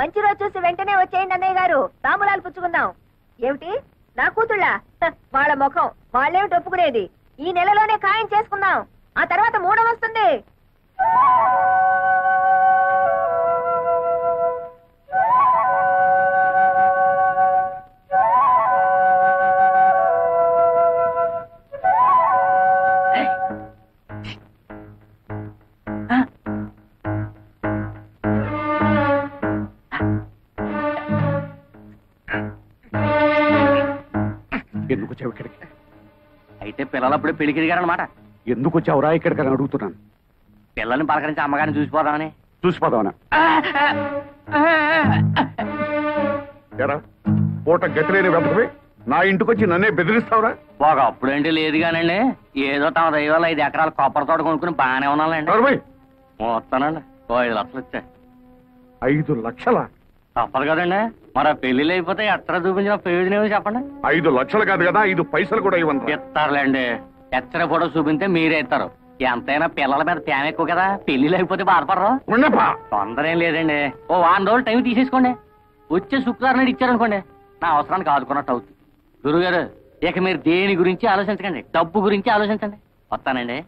మంచి రోజు చూసి వెంటనే వచ్చేయండి అన్నయ్య గారు, తాంబూలాలు పుచ్చుకుందాం. ఏమిటి నా కూతుళ్ళ? వాళ్ళ ముఖం వాళ్ళేమిటి ఒప్పుకునేది? ఈ నెలలోనే ఖాయం చేసుకుందాం, ఆ తర్వాత మూడం వస్తుంది. ఎందుకు వచ్చావు ఇక్కడికి? అయితే పిల్లలప్పుడే పెళ్లికి దిగారనమాట. ఎందుకు వచ్చావురా ఇక్కడికి అని అడుగుతున్నాను. పిల్లల్ని పలకరించి అమ్మగారిని చూసిపోదామని. చూసిపోదామనా? పూట గతి లేని వెంటనే నా ఇంటికి వచ్చి నన్నే బెదిరిస్తావురా? ఒక అప్పుడేంటి లేదు కానండి, ఏదో తమ దైవాలు 5 ఎకరాల కొబ్బరి తోట కొనుక్కుని బాగానే ఉన్నానండి. వస్తానండి, 5 లక్షలు వచ్చాయి. 5 లక్షలా? తప్పదు కదండి, మరి పెళ్లిళ్ళు అయిపోతే ఎక్కడ చూపించిన ప్రయోజనం ఏమో చెప్పండి. 5 లక్షలు కాదు కదా, 5 పైసలు కూడా ఇవ్వండి. ఇస్తారులేండి, ఎచ్చర ఫోటో చూపిస్తే మీరే ఇస్తారు. ఎంతైనా పిల్లల మీద తేమ ఎక్కువ కదా, పెళ్లిళ్ళు అయిపోతే బాధపడరు. తొందర ఏం లేదండి, ఓ 1 రోజులు టైం తీసేసుకోండి. వచ్చే శుక్రవారం నాడు ఇచ్చారనుకోండి, నా అవసరానికి ఆదుకున్నట్టు అవుతుంది. గురుగారు, ఇక మీరు దేని గురించి ఆలోచించకండి, డబ్బు గురించి ఆలోచించండి. వస్తానండి.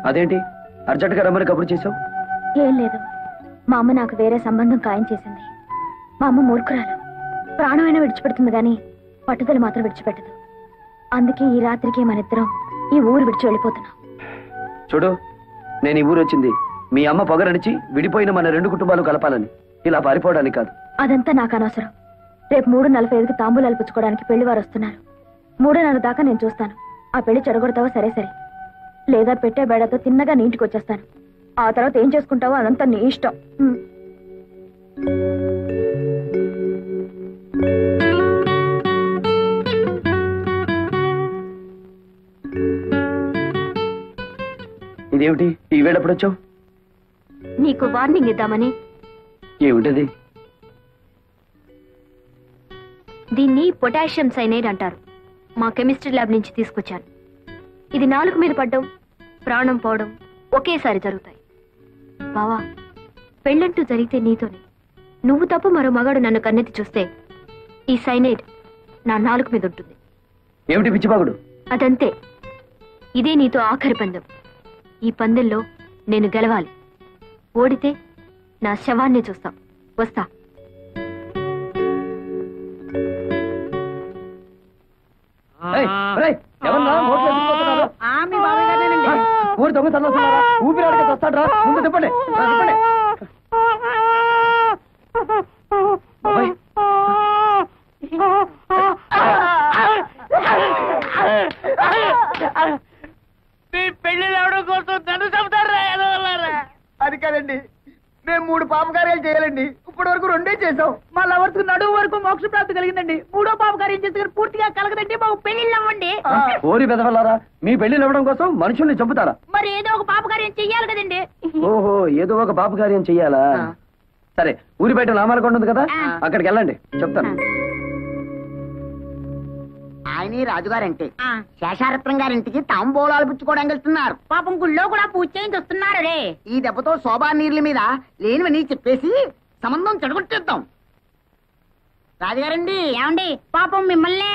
అదేంటి అర్జెంట్గా రమ్మని కబురు చేసావు? ఏం లేదు, మా అమ్మ నాకు వేరే సంబంధం ఖాయం చేసింది. మా అమ్మ మూర్ఖురాలు, ప్రాణమైనా విడిచిపెడుతుంది గాని పట్టుదల మాత్రం విడిచిపెట్టదు. అందుకే ఈ రాత్రికి మన ఇద్దరం ఈ ఊరు విడిచి వెళ్ళిపోతున్నాం. చూడు, నేను ఈ ఊరు వచ్చింది మీ అమ్మ పొగరడిచి విడిపోయిన మన 2 కుటుంబాలు కలపాలని, ఇలా పారిపోవడానికి కాదు. అదంతా నాకు అనవసరం. రేపు 3:45కి తాంబూలాలు పుచ్చుకోవడానికి పెళ్లి వారు వస్తున్నారు. 3:30 దాకా నేను చూస్తాను. ఆ పెళ్లి చెడగొడతావా సరే సరే, లేదా పెట్టే బేడతో తిన్నగా నీ ఇంటికి వచ్చేస్తాను. ఆ తర్వాత ఏం చేసుకుంటావో అదంతా నీ ఇష్టం. ఇదేమిటి ఈ వేళ ఎప్పుడు వచ్చావు? నీకు వార్నింగ్ ఇద్దామని. ఏమిటది? దీన్ని పొటాషియం సైనైడ్ అంటారు. మా కెమిస్ట్రీ ల్యాబ్ నుంచి తీసుకొచ్చాను. ఇది నాలుక మీద పడ్డం, ప్రాణం పోవడం ఒకేసారి జరుగుతాయి. బావా, పెళ్ళంటూ జరిగితే నీతోనే. నువ్వు తప్ప మరో మగాడు నన్ను కన్నెత్తి చూస్తే ఈ సైనైడ్ నా నాలుక మీద ఉంటుంది. ఏమిటి పిచ్చిబాగుడు? అదంతే. ఇదే నీతో ఆఖరి పందెం. ఈ పందెంలో నేను గెలవాలి. ఓడితే నా శవాన్ని చూస్తాం. వస్తా. ఊరి దొంగ చల్లొస్తున్నారా? ఊపిరాడికి వస్తాడ్రా, ముందు చెప్పండి. పెళ్లి రావడం కోసం నన్ను చెబుతారా? అది కాదండి, మేము 3 పాపకార్యాలు చేయాలండి. ఇప్పటి వరకు 2 చేసాం. మా లవర్స్ నడువు వరకు మోక్ష ప్రాప్తి కలిగిందండి. 3వ పాపకార్యం చేస్తే పూర్తిగా కలగదండి. మాకు పెళ్లిళ్ళు అవ్వండి. ఓరి బెదవలారా, మీ పెళ్లిళ్ళు ఇవ్వడం కోసం మనుషుల్ని చంపుతారా? మరి ఏదో ఒక పాపకార్యం చెయ్యాలి కదండి. ఓహో, ఏదో ఒక పాపకార్యం చెయ్యాలా? సరే, ఊరి బయట నామాలకొండ ఉంది కదా, అక్కడికి వెళ్ళండి, చెప్తాను. ఆయన రాజుగారంటే శేషారత్నం గారింటికి తాంబూలాలు పుచ్చుకోవడానికి వెళ్తున్నారు. పాపం గుళ్ళో కూడా పూజ చేయించి వస్తున్నారు. రే, ఈ దెబ్బతో శోభా నీళ్ల మీద లేనివని చెప్పేసి సంబంధం చెడగొట్టేద్దాం. రాజుగారండి, ఏమండి, పాపం మిమ్మల్ని.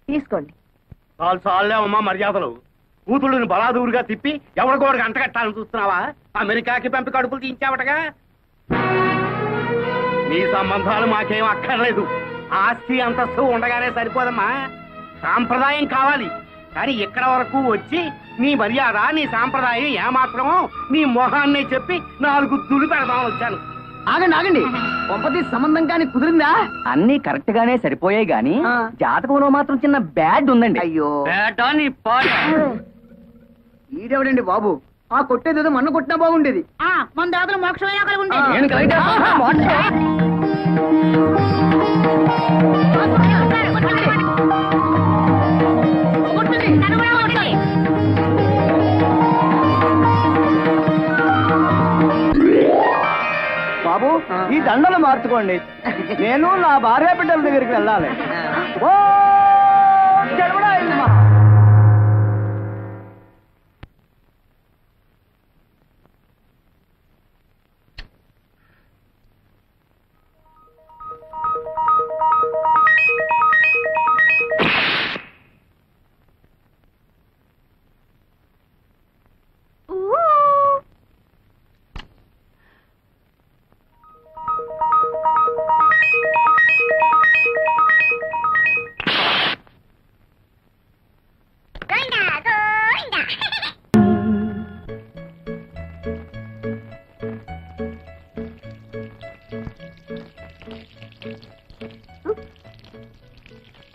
తీసుకోండి. చాలే అమ్మా మర్యాదలు. కూతుళ్ళని బలాదూరుగా తిప్పి ఎవరికోడికి అంటగట్టాలని చూస్తున్నావా? అమెరికాకి పంపి కడుపులు తీయించావటగా. నీ సంబంధాలు మాకేం అక్కర్లేదు. ఆస్తి అంతస్తు ఉండగానే సరిపోదమ్మా, సాంప్రదాయం కావాలి. కానీ ఇక్కడ వరకు వచ్చి నీ మర్యాద నీ సాంప్రదాయం ఏమాత్రమో నీ మొహాన్ని చెప్పి 4 దులు పెడదామని వచ్చాను. ఆగండి ఆగండి, పంపతి సంబంధం కానీ కుదిరిందా? అన్ని కరెక్ట్ గానే సరిపోయాయి గాని జాతకంలో మాత్రం చిన్న బ్యాడ్ ఉందండి. అయ్యో, బేటా నీ పాట. ఈడెవడండి బాబు? ఆ కొట్టేదేదో మన్న కొట్టినా బాగుండేది. మన దాతలు మోక్షమైనా కలిగి ఉండేది. నేను కరెక్ట్ బాబు, ఈ దండలు మార్చుకోండి. నేను నా భార్య బిడ్డల దగ్గరికి వెళ్ళాలి. ఓ జన్మడా ఇల్మా.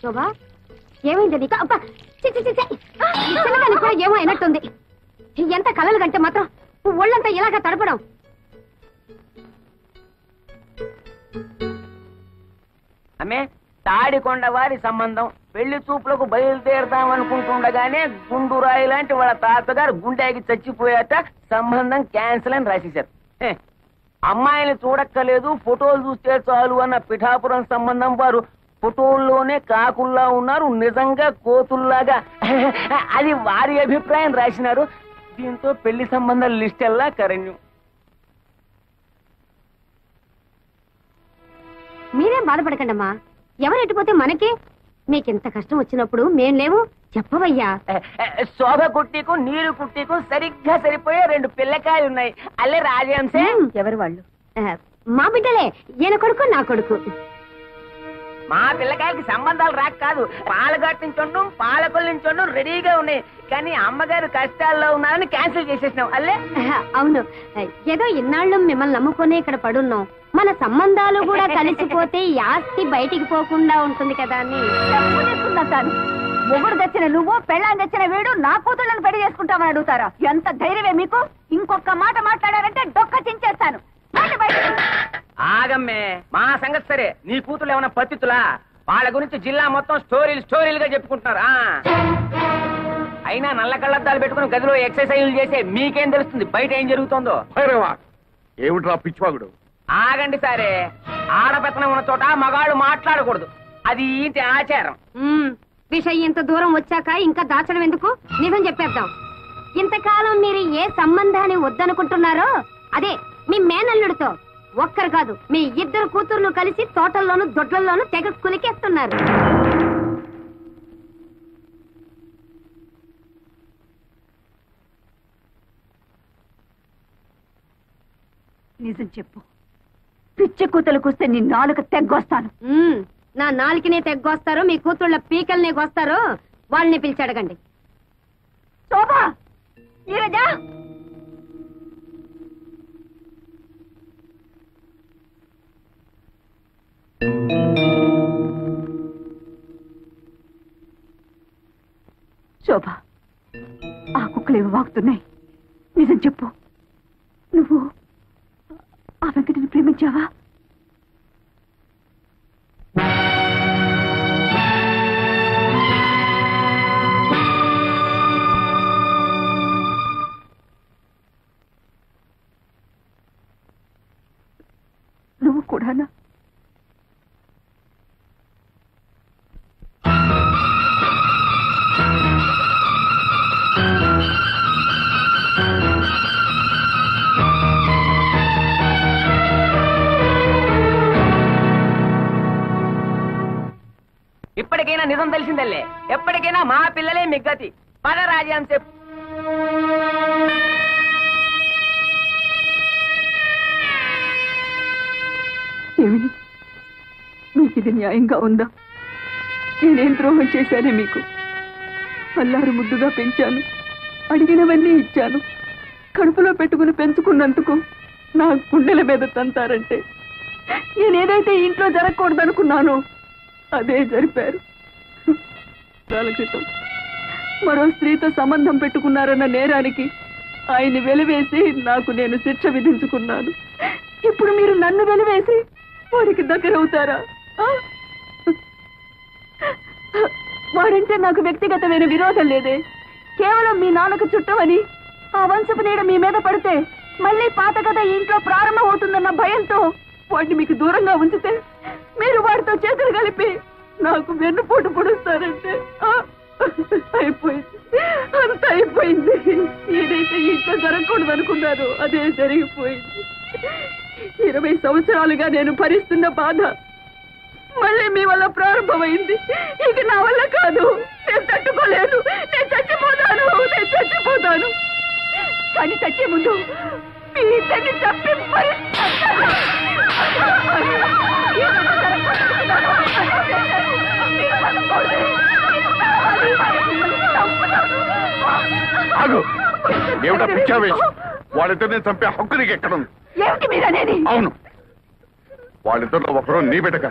శోభా, ఏమైంది నీకు? అబ్బా, చి, చి, చి, చి. ఈ చిన్నదానికి కూడా ఏమో అయినట్టుంది. ఎంత కలలు కంటే మాత్రం ఒళ్ళంతా ఇలాగా తడపడం. అమ్మే, తాడికొండ వారి సంబంధం పెళ్లి చూపులకు బయలుదేరదామనుకుంటుండగానే గుండురాయి లాంటి వాళ్ళ తాతగారు గుండెకి చచ్చిపోయాట. సంబంధం క్యాన్సిల్ అని రాసేశారు. అమ్మాయిని చూడక్కలేదు, ఫోటోలు చూస్తే చాలు అన్న పిఠాపురం సంబంధం వారు ఫోటోల్లోనే కాకుల్లా ఉన్నారు, నిజంగా కోతుల్లాగా. అది వారి అభిప్రాయం రాసినారు. దీంతో పెళ్లి సంబంధం లిస్ట్ ఎల్లా కరణ్యం. మీరేం బాధపడకండమ్మా, ఎవరు ఎట్టిపోతే మనకి. మీకింత కష్టం వచ్చినప్పుడు మేం లేవు, చెప్పవయ్యా. శోభ కుట్టికు నీరు కుట్టికు సరిగ్గా సరిపోయే 2 పిల్లకాయలు ఉన్నాయి. అల్లే రాజంశే. ఎవరు వాళ్ళు? మా బిడ్డలే, ఈయన కొడుకు నా కొడుకు. మా పిల్లకాయలకి సంబంధాలు రాక కాదు, పాలగట్టు నుంచి ఉండడం పాలకొల్లు నుంచి ఉండడం రెడీగా ఉన్నాయి. కానీ అమ్మగారు కష్టాల్లో ఉన్నారని క్యాన్సిల్ చేసేసినాం. అల్లే అవును, ఏదో ఇన్నాళ్ళు మిమ్మల్ని నమ్ముకునే ఇక్కడ పడున్నాం. మన సంబంధాలు కూడా కలిసిపోతే ఈ ఆస్తి బయటికి పోకుండా ఉంటుంది కదా అని తాను. మొగుడు తెచ్చిన నువ్వు, పెళ్ళాన్ని తెచ్చిన వీడు నా కూతుళ్ళని పెళ్లి చేసుకుంటామని అడుగుతారా? ఎంత ధైర్యమే మీకు? ఇంకొక మాట మాట్లాడారంటే డొక్క చించేస్తాను. ఆగమ్మే, మా సంగతి సరే. నీ కూతురు ఏమన్నా పత్తితులా? వాళ్ళ గురించి జిల్లా మొత్తం స్టోరీలుగా చెప్పుకుంటున్నారు. అయినా నల్ల కళ్ళద్దాలు పెట్టుకుని గదిలో ఎక్సర్సైజ్లు చేసే మీకేం తెలుస్తుంది బయట ఏం జరుగుతుందో? ఏమిట్రా పిచ్చివాగుడు? ఆగండి సరే, ఆడపెత్తనం ఉన్న చోట మగాళ్ళు మాట్లాడకూడదు. అది ఇంటి ఆచారం. విషయం ఇంత దూరం వచ్చాక ఇంకా దాచడం ఎందుకు? నిజం చెప్పేద్దాం. ఇంతకాలం మీరు ఏ సంబంధాన్ని వద్దనుకుంటున్నారో అదే మీ మేనల్లుడితో ఒక్కరు కాదు, మీ 2 కూతుర్లు కలిసి తోటల్లోనూ దొడ్లలోనూ తెగ కులికేస్తున్నారు. నిజం చెప్పు. పిచ్చి కూతలకొస్తే నీ నాలుక తెగ్గొస్తాను. నా నాలుకనే తెగ్గొస్తారో మీ కూతుళ్ళ పీకల్నే గొస్తారో వాళ్ళని పిలిచి అడగండి. శోభా, నీరజా, శోభ, ఆ కుక్కలేవి వాగుతున్నాయి. నిజం చెప్పు, నువ్వు ఆ వెంకటిని ప్రేమించావా? నువ్వు కూడానా? ఇప్పటికైనా నిజం తెలిసిందల్లే. ఎప్పటికైనా మా పిల్లలే మిగ్గతి. పద రాజ్యం చెప్పు. ఏమిటి? మీ ఇది న్యాయంగా ఉందా? నేనేం ద్రోహం చేశానే మీకు? అల్లారు ముద్దుగా పెంచాను, అడిగినవన్నీ ఇచ్చాను. కడుపులో పెట్టుకుని పెంచుకున్నందుకు నా గుండెల మీద తంతారంటే నేనేదైతే ఇంట్లో జరగకూడదనుకున్నానో అదే జరిపారు. కాల క్రితం మరో స్త్రీతో సంబంధం పెట్టుకున్నారన్న నేరానికి ఆయన్ని వెలివేసి నాకు నేను శిక్ష విధించుకున్నాను. ఇప్పుడు మీరు నన్ను వెలివేసి వారికి దగ్గరవుతారా? వాడంటే నాకు వ్యక్తిగతమైన విరోధం లేదే. కేవలం మీ నాన్నకు చుట్టమని ఆ వంశపు నీడ మీ మీద పడితే మళ్ళీ పాత కథ ఇంట్లో ప్రారంభం అవుతుందన్న భయంతో వాడిని మీకు దూరంగా ఉంచితే మీరు వాడితో చేతులు కలిపి నాకు వెన్నుపోటు పొడుస్తారంటే అయిపోయింది, అంత అయిపోయింది. ఏదైతే ఇంట్లో జరగకూడదు అనుకున్నారో అదే జరిగిపోయింది. 20 సంవత్సరాలుగా నేను భరిస్తున్న బాధ మళ్ళీ మీ వల్ల ప్రారంభమైంది. ఇక నా వల్ల కాదు, నేను తట్టుకోలేను. నేను చచ్చిపోతాను. కానీ చచ్చే ముందు మీ ఇద్దరిని చంపి ఏమిటా పిచ్చావే? వాళ్ళిద్దరిని చంపే హక్కు నీకు ఎక్కడుంది? ఏమిటి మీరనేది? అవును, వాళ్ళిద్దరిలో ఒకరు నీ బిడ్డక.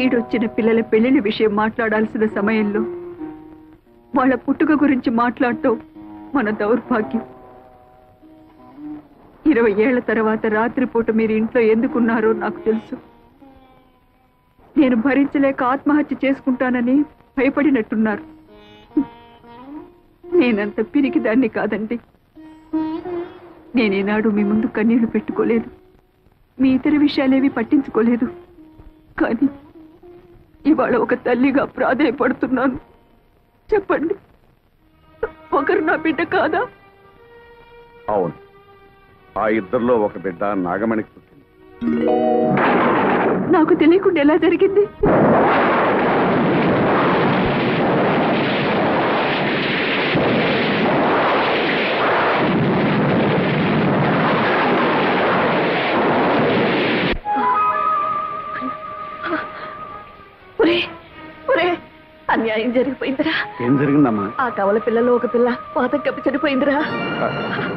ఈడొచ్చిన పిల్లల పెళ్లిళ్ళ విషయం మాట్లాడాల్సిన సమయంలో వాళ్ళ పుట్టుక గురించి మాట్లాడటం మన దౌర్భాగ్యం. 20 ఏళ్ల తర్వాత రాత్రిపూట మీరు ఇంట్లో ఎందుకున్నారో నాకు తెలుసు. నేను భరించలేక ఆత్మహత్య చేసుకుంటానని భయపడినట్టున్నారు. నేనంత పిరికి దాన్ని కాదండి. నేనేనాడు మీ ముందు కన్నీళ్లు పెట్టుకోలేదు, మీ ఇతర విషయాలేవి పట్టించుకోలేదు. కానీ ఇవాళ ఒక తల్లిగా ప్రాధేయపడుతున్నాను. చెప్పండి, ఒకరు నా బిడ్డ కాదా? అవును, ఆ ఇద్దరిలో ఒక బిడ్డ నాగమణికి పుట్టింది. నాకు తెలియకుండా ఎలా జరిగింది? అన్యాయం జరిగిపోయిందిరా. ఏం జరిగిందమ్మా? ఆ కవల పిల్లలో ఒక పిల్ల పాతం కప్పి చనిపోయిందిరా.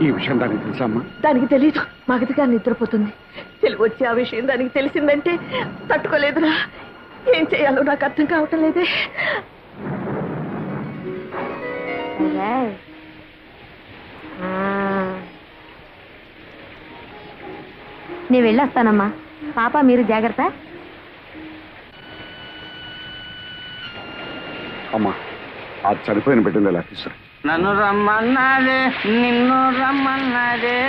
ఈ విషయం దానికి తెలుసమ్మా? దానికి తెలీదు. మగతిగా నిద్రపోతుంది. తెలివి వచ్చి ఆ విషయం దానికి తెలిసిందంటే తట్టుకోలేదురా. ఏం చేయాలో నాకు అర్థం కావటం లేదే. నేను వెళ్ళొస్తానమ్మా. పాప మీరు జాగ్రత్త. అమ్మా, ఆ చనిపోయిన బిడ్డను ఎలా తీసుకురా? నన్ను రమ్మన్నాదే, నిన్ను రమ్మన్నాదే,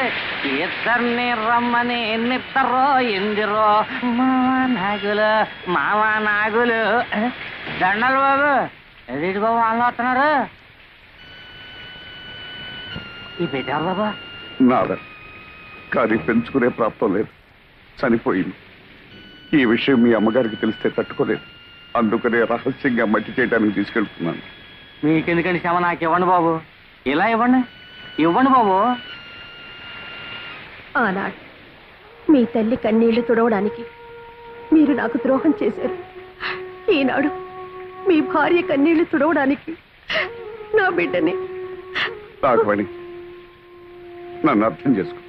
ఇద్దరిని రమ్మని ఎన్నిద్దరో ఎందిరో మావా నాగులు దండలు బాబు. ఎదుటి బాబు వాళ్ళు వస్తున్నారు. ఈ బిడ్డ బాబా నాదే, కానీ పెంచుకునే ప్రాప్తం లేదు, చనిపోయింది. ఈ విషయం మీ అమ్మగారికి తెలిస్తే తట్టుకోలేదు. అందుకనే రహస్యంగా మట్టి చేయడానికి తీసుకెళ్తున్నాను. మీకెందుకండి శ్రమ? నాకు ఇవ్వండి బాబు, ఇలా ఇవ్వండి బాబు. ఆనాడు మీ తల్లి కన్నీళ్లు తుడవడానికి మీరు నాకు ద్రోహం చేశారు. ఈనాడు మీ భార్య కన్నీళ్లు తుడవడానికి నా బిడ్డని. రాఘవణి, నన్ను అర్థం చేసుకో.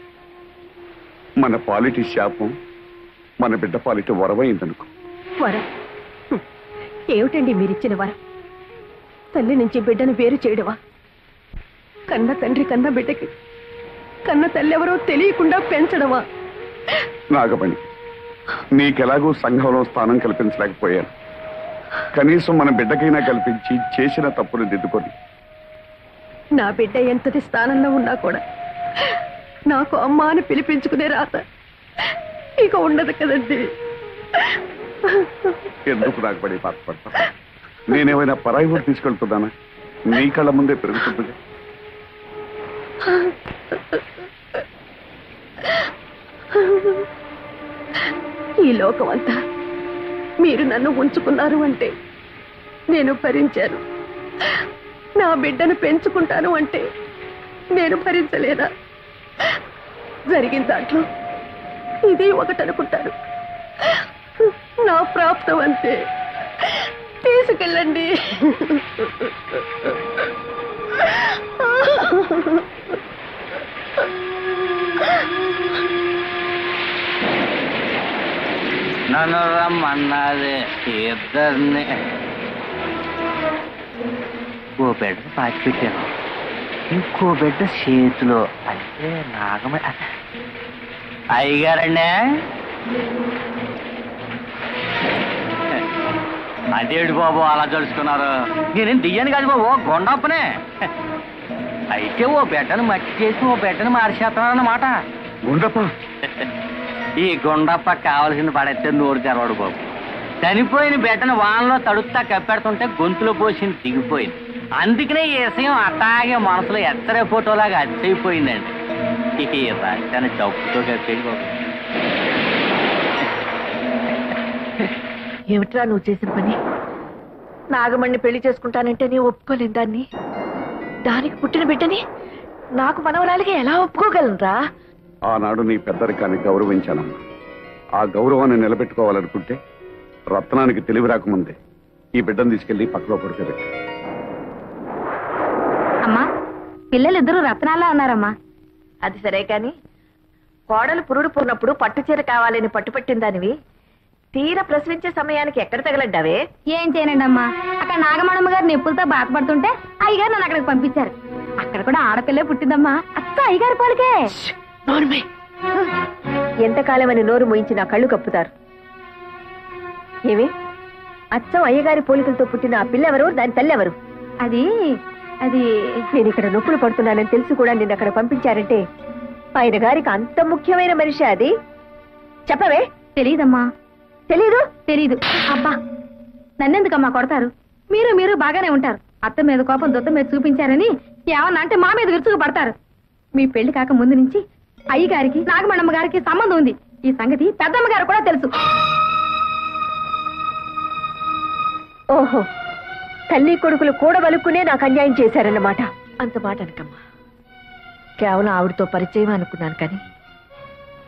మన పాలిటి శాపం మన బిడ్డ పాలిటి వరమైందనుకో. వరం ఏమిటండి మీరిచ్చిన వరం? తల్లి నుంచి బిడ్డను వేరు చేయడమా? కన్న తండ్రి కన్న బిడ్డకి కన్న తల్లి ఎవరో తెలియకుండా పెంచడమా? నాగమణి, నీకెలాగూ సంఘంలో స్థానం కల్పించలేకపోయాను. కనీసం మన బిడ్డకైనా కల్పించి చేసిన తప్పును దిద్దుకొని. నా బిడ్డ ఎంతటి స్థానంలో ఉన్నా కూడా నాకు అమ్మ అని పిలిపించుకునే రాత ఇక ఉండదు కదండి. ఎందుకు నాగమణి బాధపడతా? నేనేమైనా పరాయి ఊరు తీసుకెళ్తున్నానా? నీ కళ్ళ ముందే పెరుగుతుంది. ఈ లోకం అంతా మీరు నన్ను ఉంచుకున్నారు అంటే నేను భరించాను. నా బిడ్డను పెంచుకుంటాను అంటే నేను భరించలేదా? జరిగిన దాంట్లో ఇది ఒకటనుకుంటాను. నా ప్రాప్తం అంతే. తీసుకెళ్ళండి. నన్ను రమ్మన్నది ఇద్దరిని. ఓ బిడ్డ పాచి పెట్టాను, ఇంకో బిడ్డ చేతిలో. అంటే నాగమ అయ్యగారండి. అదేడు బాబు అలా తెలుసుకున్నారు? నేనేం దియ్యాను కాదు బాబు, గొండప్పనే. అయితే ఓ బిడ్డను మట్టి చేసి ఓ బిడ్డను మార్చేస్తున్నారన్నమాట. గుండప్ప ఈ గుండప్ప కావలసింది పడైతే నోరు తెరవాడు బాబు. చనిపోయిన బిడ్డను వానలో తడుస్తా కప్పెడుతుంటే గొంతులో పోసింది దిగిపోయింది. అందుకనే ఈ విషయం అట్టాగే మనసులో ఎత్తరే ఫోటోలాగా అచ్చయిపోయిందండి. ఈ రాష్ట్రాన్ని చప్పుతో కప్పేది బాబు. ఏమిట్రా నువ్వు చేసిన పని? నాగమణ్ణి పెళ్లి చేసుకుంటానంటే నీ ఒప్పుకోలేని దాన్ని, దానికి పుట్టిన బిడ్డని నాకు మనవరాలికి ఎలా ఒప్పుకోగలనురా? ఆనాడు నీ పెద్దరికాన్ని గౌరవించానమ్మా. ఆ గౌరవాన్ని నిలబెట్టుకోవాలనుకుంటే రత్నానికి తెలివి రాకముందే ఈ బిడ్డను తీసుకెళ్లి పక్కలో పడుకోబెట్టి. అమ్మా, పిల్లలిద్దరూ రత్నాలా ఉన్నారమ్మా. అది సరే కాని కోడలు పురుడు పూర్ణప్పుడు పట్టుచీర కావాలని పట్టుపట్టిందానివి తీర ప్రసవించే సమయానికి ఎక్కడ తగలడ్డావే? ఏం చేయనండి అమ్మా, అక్కడ నాగమణమ్మ గారు నొప్పులతో బాధపడుతుంటే అయ్యగారు నన్ను అక్కడికి పంపించారు. అక్కడ కూడా ఆడపిల్లే పుట్టిందమ్మా. అత్త అయ్యగారి పోలికే. ఎంతకాలమని నోరు మోయించి నా కళ్ళు కప్పుతారు. ఏమి అచ్చం అయ్యగారి పోలికలతో పుట్టిన ఆ పిల్లెవరు, దాని తల్లెవరు? అది అది నేను ఇక్కడ నొప్పులు పడుతున్నానని తెలిసి కూడా నిన్ను అక్కడ పంపించారంటే ఆయన గారికి అంత ముఖ్యమైన మనిషి అది. చెప్పవే. తెలీదమ్మా. తెలీదు? తెలీదు. అబ్బా, నన్నెందుకమ్మా కొడతారు? మీరు బాగానే ఉంటారు. అత్త మీద కోపం దొత్త మీద చూపించారని ఏమన్నా అంటే మా మీద విరుచుకు పడతారు. మీ పెళ్లి కాక ముందు నుంచి అయ్యగారికి నాగమణమ్మ గారికి సంబంధం ఉంది. ఈ సంగతి పెద్దమ్మ గారు కూడా తెలుసు. ఓహో, తల్లి కొడుకులు కూడవలుక్కునే నాకు అన్యాయం చేశారన్నమాట. అంత మాట అనకమ్మా. కేవలం ఆవిడతో పరిచయం అనుకున్నాను కానీ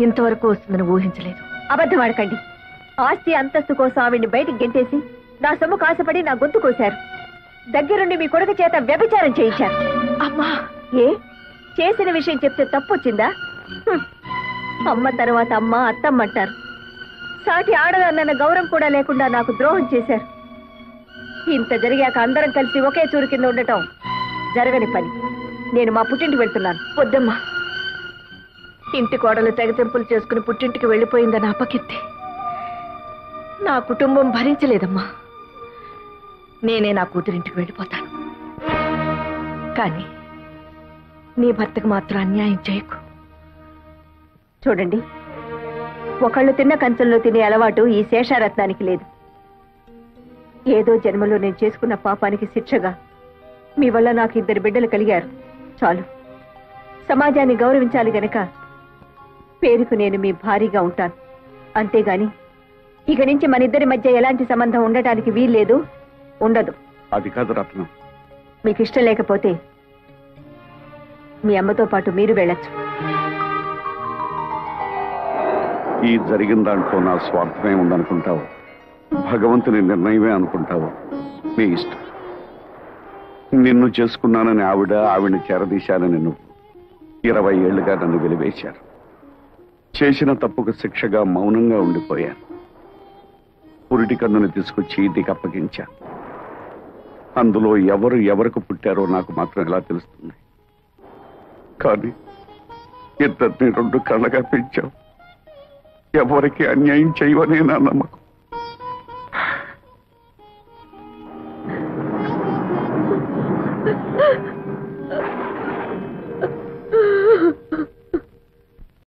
ఇంతవరకు వస్తుందని ఊహించలేదు. అబద్ధం ఆడకండి. ఆస్తి అంతస్తు కోసం ఆవిడ్ని బయటికి గెంటేసి నా సొమ్ము కాసపడి నా గొంతు కోశారు. దగ్గరుండి మీ కొడుకు చేత వ్యభిచారం చేయించారు. అమ్మా, ఏ చేసిన విషయం చెప్తే తప్పొచ్చిందా? అమ్మ తర్వాత అమ్మ అత్తమ్మంటారు. సాటి ఆడదన్న గౌరవం కూడా లేకుండా నాకు ద్రోహం చేశారు. ఇంత జరిగాక అందరం కలిసి ఒకే చూరు కింద ఉండటం జరగని పని. నేను మా పుట్టింటికి వెళ్తున్నాను. వద్దమ్మా, ఇంటి కోడలు తెగతెంపులు చేసుకుని పుట్టింటికి వెళ్ళిపోయిందని అపకీర్తి నా కుటుంబం భరించలేదమ్మా. నేనే నా కూతురింటికి వెళ్ళిపోతాను. కానీ నీ భర్తకు మాత్రం అన్యాయం చేయకు. చూడండి, ఒకళ్ళు తిన్న కంచంలో తినే అలవాటు ఈ శేషారత్నానికి లేదు. ఏదో జన్మలో నేను చేసుకున్న పాపానికి శిక్షగా మీ వల్ల నాకు 2 బిడ్డలు కలిగారు. చాలు. సమాజాన్ని గౌరవించాలి గనక పేరుకు నేను మీ భారీగా ఉంటాను. అంతేగాని ఇక నుంచి మన ఇద్దరి మధ్య ఎలాంటి సంబంధం ఉండటానికి వీల్లేదు, ఉండదు. అది కాదు రత్నం. మీకు ఇష్టం లేకపోతే మీ అమ్మతో పాటు మీరు వెళ్ళొచ్చు. ఈ జరిగిన దాంట్లో నా స్వార్థమే ఉందనుకుంటావు, భగవంతుని నిర్ణయమే అనుకుంటావు, నీ ఇష్టం. నిన్ను చేసుకున్నానని ఆవిడని చేరదీశానని నువ్వు 20 ఏళ్లుగా నన్ను వెలివేశారు. చేసిన తప్పుకు శిక్షగా మౌనంగా ఉండిపోయాను. పురిటి కన్నుని తీసుకొచ్చి ఇంటికి అప్పగించాను. అందులో ఎవరు ఎవరికి పుట్టారో నాకు మాత్రం ఎలా తెలుస్తుంది? కానీ ఇద్దరిని 2 కళ్ళగా పెంచావు. ఎవరికి అన్యాయం చేయవనే నా నమ్మకం.